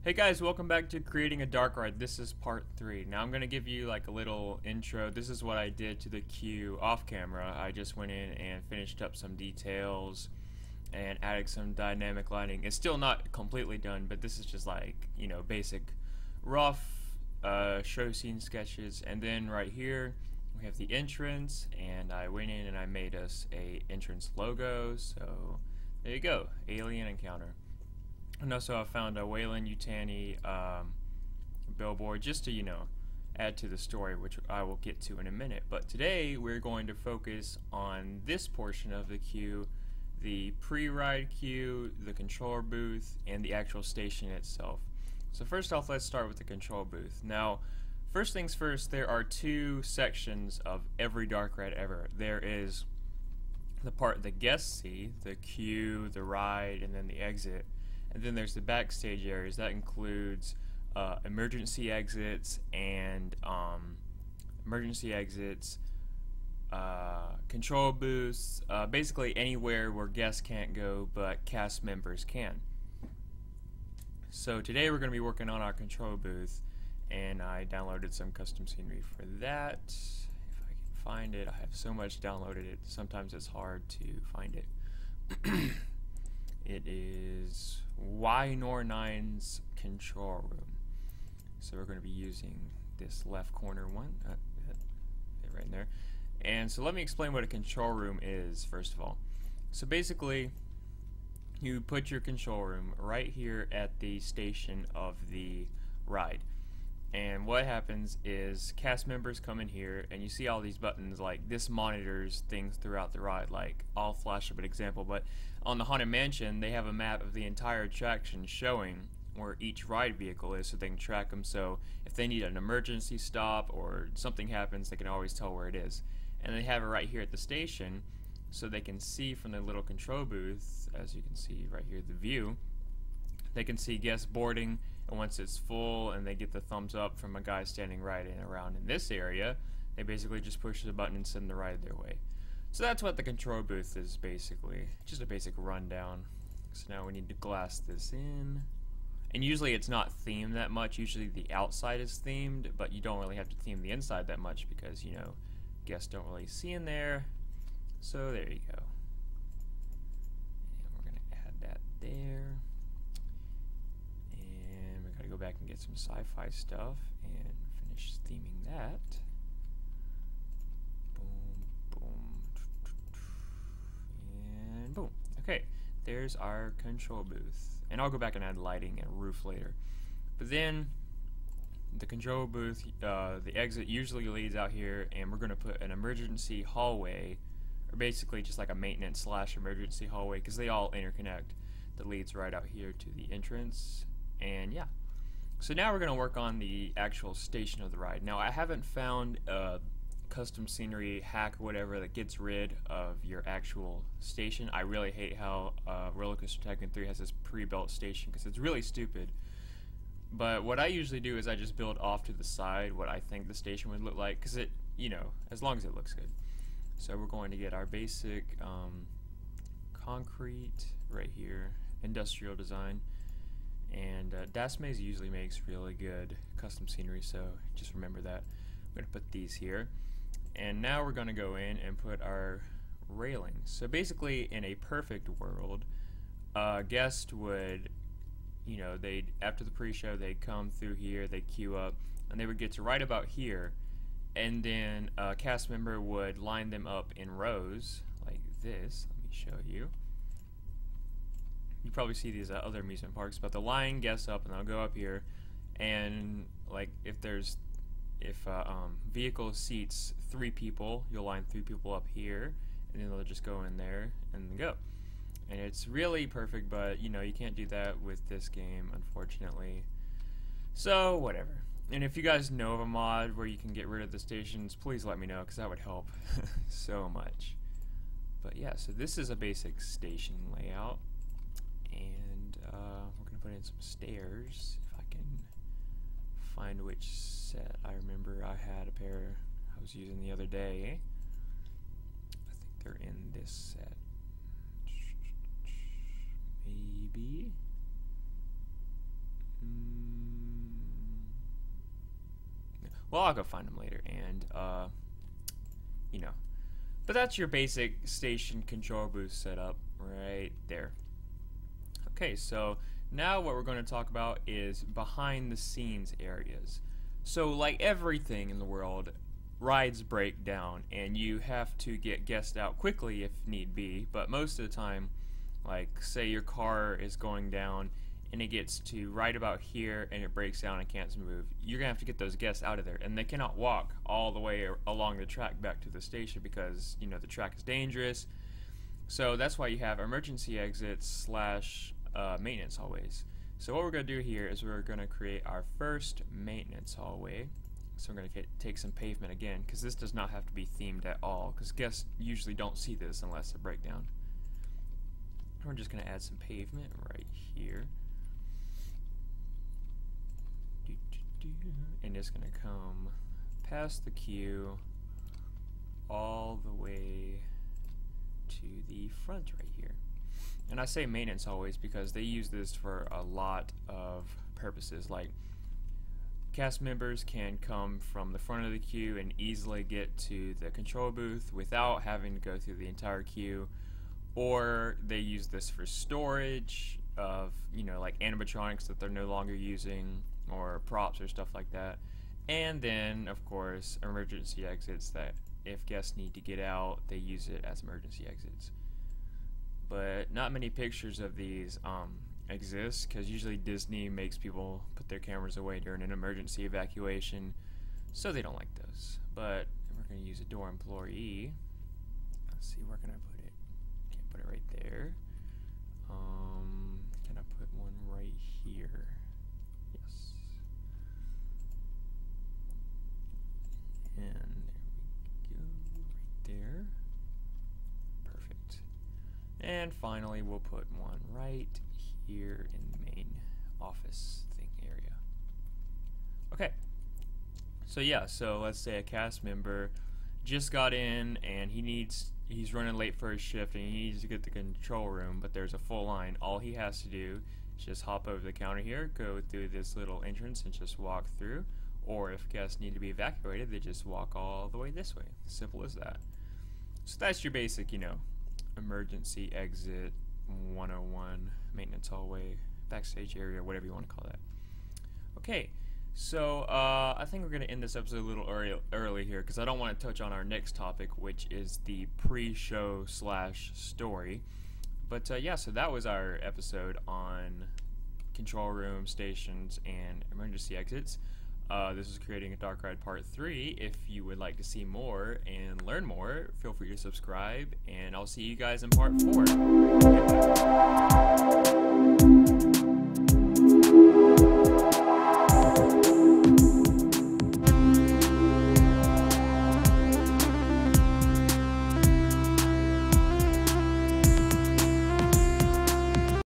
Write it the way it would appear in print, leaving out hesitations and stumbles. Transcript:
Hey guys, welcome back to Creating a Dark Ride. This is part 3. Now I'm going to give you like a little intro. This is what I did to the queue off camera. I just went in and finished up some details and added some dynamic lighting. It's still not completely done, but this is just like, basic rough show scene sketches. And then right here we have the entrance, and I went in and I made us a entrance logo. So there you go, alien encounter. And also I found a Wayland Yutani billboard just to, add to the story, which I will get to in a minute. But today we're going to focus on this portion of the queue, the pre-ride queue, the control booth, and the actual station itself. So first off, let's start with the control booth. Now, first things first, there are two sections of every dark ride ever. There is the part the guests see, the queue, the ride, and then the exit. And then there's the backstage areas. That includes emergency exits and control booths, basically anywhere where guests can't go but cast members can. So today we're going to be working on our control booth, and I downloaded some custom scenery for that. If I can find it, I have so much downloaded sometimes it's hard to find it. It is Y-Nor9's control room. So we're going to be using this left corner one, right in there. And so let me explain what a control room is, first of all. So basically, you put your control room right here at the station of the ride. And what happens is cast members come in here and you see all these buttons, like this monitors things throughout the ride. Like, I'll flash up an example, but on the Haunted Mansion they have a map of the entire attraction showing where each ride vehicle is so they can track them. So if they need an emergency stop or something happens, they can always tell where it is. And they have it right here at the station so they can see from the little control booth, as you can see right here, the view. They can see guests boarding, and once it's full and they get the thumbs up from a guy standing right in around in this area, they basically just push the button and send the ride their way. So that's what the control booth is basically, just a basic rundown. So now we need to glass this in. And usually it's not themed that much, usually the outside is themed, but you don't really have to theme the inside that much because, guests don't really see in there. So there you go. And we're going to add that there. Go back and get some sci-fi stuff and finish theming that. Boom, boom, and boom. Okay, there's our control booth. And I'll go back and add lighting and roof later. But then the control booth, the exit usually leads out here, and we're going to put an emergency hallway, or basically just like a maintenance / emergency hallway, because they all interconnect, that leads right out here to the entrance. And yeah. So now we're going to work on the actual station of the ride. Now, I haven't found a custom scenery hack or whatever that gets rid of your actual station. I really hate how Roller Coaster Tycoon 3 has this pre-built station because it's really stupid. But what I usually do is I just build off to the side what I think the station would look like, because it, as long as it looks good. So we're going to get our basic concrete right here, industrial design. And Dasmaze usually makes really good custom scenery, so just remember that. I'm going to put these here. And now we're going to go in and put our railings. So basically, in a perfect world, a guest would, they'd, after the pre-show, they'd come through here, they'd queue up, and they would get to right about here. And then a cast member would line them up in rows, like this. Let me show you. You probably see these at other amusement parks, but the line guests up and they'll go up here, and like if vehicle seats 3 people, you'll line 3 people up here, and then they'll just go in there and go. And it's really perfect, but you can't do that with this game, unfortunately. So whatever. And if you guys know of a mod where you can get rid of the stations, please let me know, because that would help so much. But yeah, so this is a basic station layout. And we're going to put in some stairs, if I can find which set. I remember I had a pair I was using the other day. I think they're in this set. Maybe. Well, I'll go find them later, and you know. But that's your basic station control booth setup right there. Okay, so now what we're going to talk about is behind the scenes areas. So like everything in the world, rides break down and you have to get guests out quickly if need be, but most of the time, like say your car is going down and it gets to right about here and it breaks down and can't move, you're gonna have to get those guests out of there, and they cannot walk all the way along the track back to the station because, you know, the track is dangerous. So that's why you have emergency exits slash maintenance hallways. So what we're going to do here is we're going to create our first maintenance hallway. So we're going to take some pavement again, because this does not have to be themed at all, because guests usually don't see this unless they break down. We're just going to add some pavement right here. And it's going to come past the queue all the way to the front right here. And I say maintenance hallways because they use this for a lot of purposes, like cast members can come from the front of the queue and easily get to the control booth without having to go through the entire queue, or they use this for storage of, you know, like animatronics that they're no longer using, or props or stuff like that. And then of course emergency exits, that if guests need to get out, they use it as emergency exits. But not many pictures of these exist, because usually Disney makes people put their cameras away during an emergency evacuation, so they don't like those. But we're going to use a door employee. Let's see, where can I put it? Can't put it right there. Can I put one right here? Yes. And there we go, right there. Perfect. And finally, we'll put one right here in the main office thing area. Okay. So yeah, so let's say a cast member just got in and he's running late for his shift and he needs to get to the control room, but there's a full line. All he has to do is just hop over the counter here, go through this little entrance and just walk through. Or if guests need to be evacuated, they just walk all the way this way. Simple as that. So that's your basic, you know, emergency exit 101, maintenance hallway, backstage area, whatever you want to call that. Okay, so I think we're going to end this episode a little early here, because I don't want to touch on our next topic, which is the pre-show slash story. But yeah, so that was our episode on control room, stations, and emergency exits. This is Creating a Dark Ride Part 3. If you would like to see more and learn more, feel free to subscribe, and I'll see you guys in Part 4.